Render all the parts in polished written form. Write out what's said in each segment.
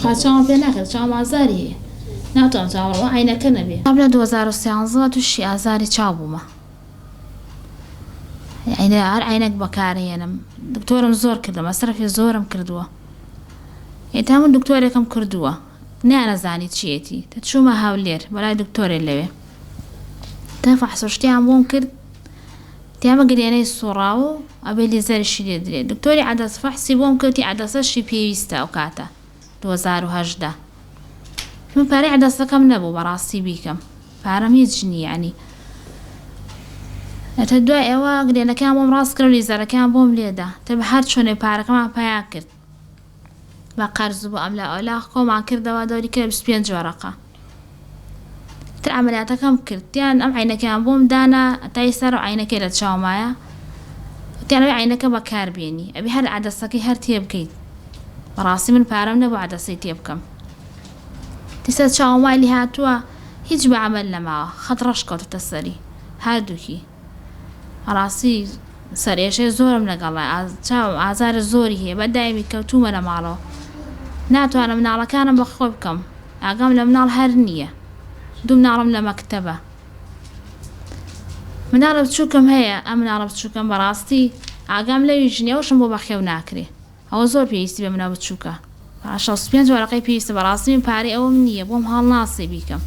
چاوم پێ ناکرد چاوم ئازاری هەیە ناتوانم چاوەڕەوە عینەکە نەبێ قبل 2013 تووشی ئازاری چاو بوومە هەر عینەک بەکارهێنم دکتۆرم زۆر کردم مەسرەفی زۆرم کردووە هێتا من دکتۆرێکم کردووە نانەزانی چیەتی چوومە هەولێر بەلای دکتۆرێ لەوێ تا فەحسۆشتیان بۆم کرد تیامە گرێنەی سوڕاو و ئەبێ لیزەرشی لێ درێت دکتۆری عەدەس فەحسی بۆم کردی عەدەسەشی پێویستە ئەو کاتە 2018 من پارەی عەدەسەکەم نەبوو بەڕاستی بیکەم پارەم هیچ نییە ینی ئەتە دوای ئێوە گرێنەکەیان بۆم ڕاست کرد و لیزەرەکەیان بۆم لێدا تە بە هەر چۆنێ پارەکەمان پیا کرد بە قەرز بوو ئەم لا ئەولا خۆمان کردەوە دەوری کرد 25 وەرەقە تر عملیاتەکەم کرد تیان ئەم عینەکەیان بۆم دانا ئەتای سەر و عینەکەی لە چاومایە تیانەوەی عینەکە بەکاربێنی ئەبێ هەر عەدەسەکەی هەر تێ بکەیت بەڕاستی من پارەم نەبوو عەدەسەی تێ بکەم دیسە چاومای لی هاتووە هیچ بە عەمەل نەماوە خەت ڕەش کەوتۆتە سەری هەردووکی ڕاستی سەرێشەی زۆرم لەگەڵە چاوم ئازارە زۆری هەیە بەدایمی کەوتومە لە ماڵەوە ناتوانم مناڵەکانم بەخۆ بکەم ئاگام لە مناڵ هەر نییە دوو مناڵم لە مەکتەبە مناڵە بچووکم هەیە ئەم مناڵە بچووکەم بەڕاستی ئاگام لەوی ژنێوەشم بۆ بەخێو ناکرێ ئەوە زۆر پێویستی بە منە بچووکە 65 وەرەقەی پێویستە بەڕاستی من پارەی ئەوەم نییە بۆم هەڵ ناسی بیکەم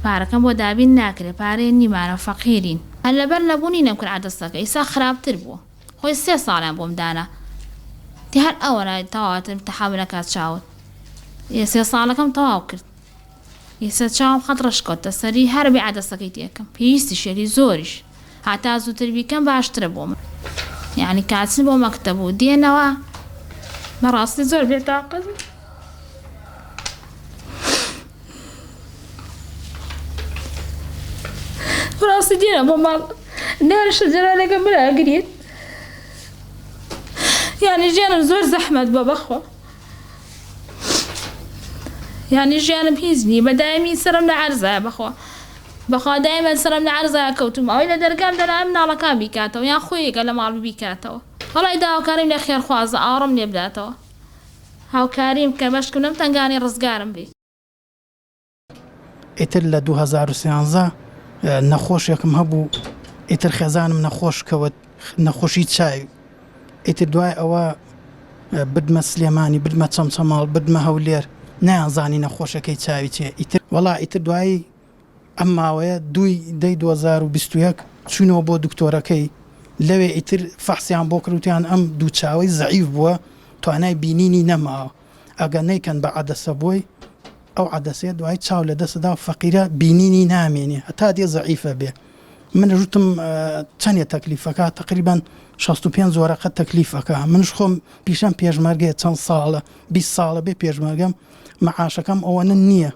پارەکەم بۆ دابین ناکرێت پارەی نیمانە فەقیرین هەر لەبەر نەبوونی نەمکرد عەدەسەکە ئیسا خراپتر بووە خۆی 3 ساڵیان بۆم دانا دی هەر ئەوە تەواوەتم تەحمل نەکات چاوت 3 ساڵەکەم تەواو کرد ئێستا چاوم خەت ڕەش کەوتە سەری هەر بێ عەدەسەکەی تێکەم پێویستی شێری زۆریش هاتا زووتر بیکەم باشترە بۆ من یعنی کاچن بۆ مەکتەب و دێنەوە بەڕاستی زۆر بێتاقەت بەڕاستی دێنە بۆ ماڵ نێرشە جەرانەکەم براگرێت یعنی ژیانم زۆر زەحمەت بە بەخۆ یعنی ژیانم هیچ نییە بەدایمی سرم لە عەرزایە بەخوا دایمە سرم لە عەرزایە کەوتم ئەوەی لە دەرگام دەرا مناڵەکان بیکاتەوە یان خۆیەکە لە ماڵ بیکاتەوە وەڵی داواکاریم لە خێرخوازە ئاڕم لێ بداتەوە هاوکاریم کە بەشکم نەم تەنگانی ڕزگارم بێ ئیتر لە 2013 نەخۆشێکم هەبوو ئیتر خێزانم نەخۆش کەوت نەخۆشی چاوی ئیتر دوای ئەوە بدمە سلێمانی بدمە چەمچەماڵ بدمە هەولێر نەیانزانی نەخۆشەکەی چاوی چێ ئیتر وەڵا ئیتر دوایی ئەم ماوەیە 2021 چوونەوە بۆ دکتۆرەکەی لەوێ ئیتر فەحسیان بۆ کروتیان ئەم دوو چاوەی زەعیف بووە توانای بینینی نەماوە ئەگە نەیکەن بە عەدەسە بۆی ئەو عەدەسێ دوای چاو لە دەستدا فەقیرە بینینی نامێنێ هەتا دێ زەعیفە بێ من ژوتم چەندێ تەکلیفەکە تقریبان 65 وەرەقە تەکلیفەکە منش خۆم پیشەم پێشمەرگەیە چەند ساڵە 20 ساڵە بێ پێشمەرگەم مەعاشەکەم ئەوەنە نییە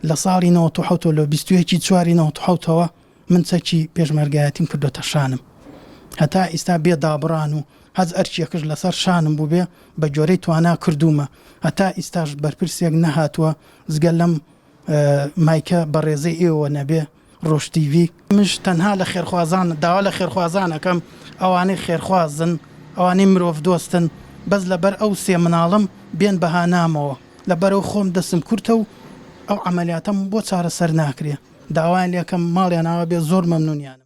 لە ساڵی 1970 لە 21 چواری 1970ەوە من چەکی پێشمەرگایەتیم کردوتە شانم هەتا ئێستا بێ دابڕان و هەز ئەرچیەکەش لەسەر شانم بوو بێ بە جۆرەی توانا کردومە هەتا ئێستاش بەرپرسێک نەهاتووە زگەل لەم مایکە بە ڕێزەی ئێوە نەبێ ڕۆژ تیڤی منش تەنها لە خێرخوازان داوا لە خێرخوازانەکەم ئەوانەی خێرخوازن ئەوانەی مرۆڤ دۆستن بەس لەبەر ئەو سێ مناڵم بێن بەهانامەوە لەبەرەوە خۆم دەسم کورتە و ئەو عەمەلیاتەم بۆ چارەسەر ناکرێ داوایان لێکەم ماڵیان ئاوا بێ زۆر مەمنونیانم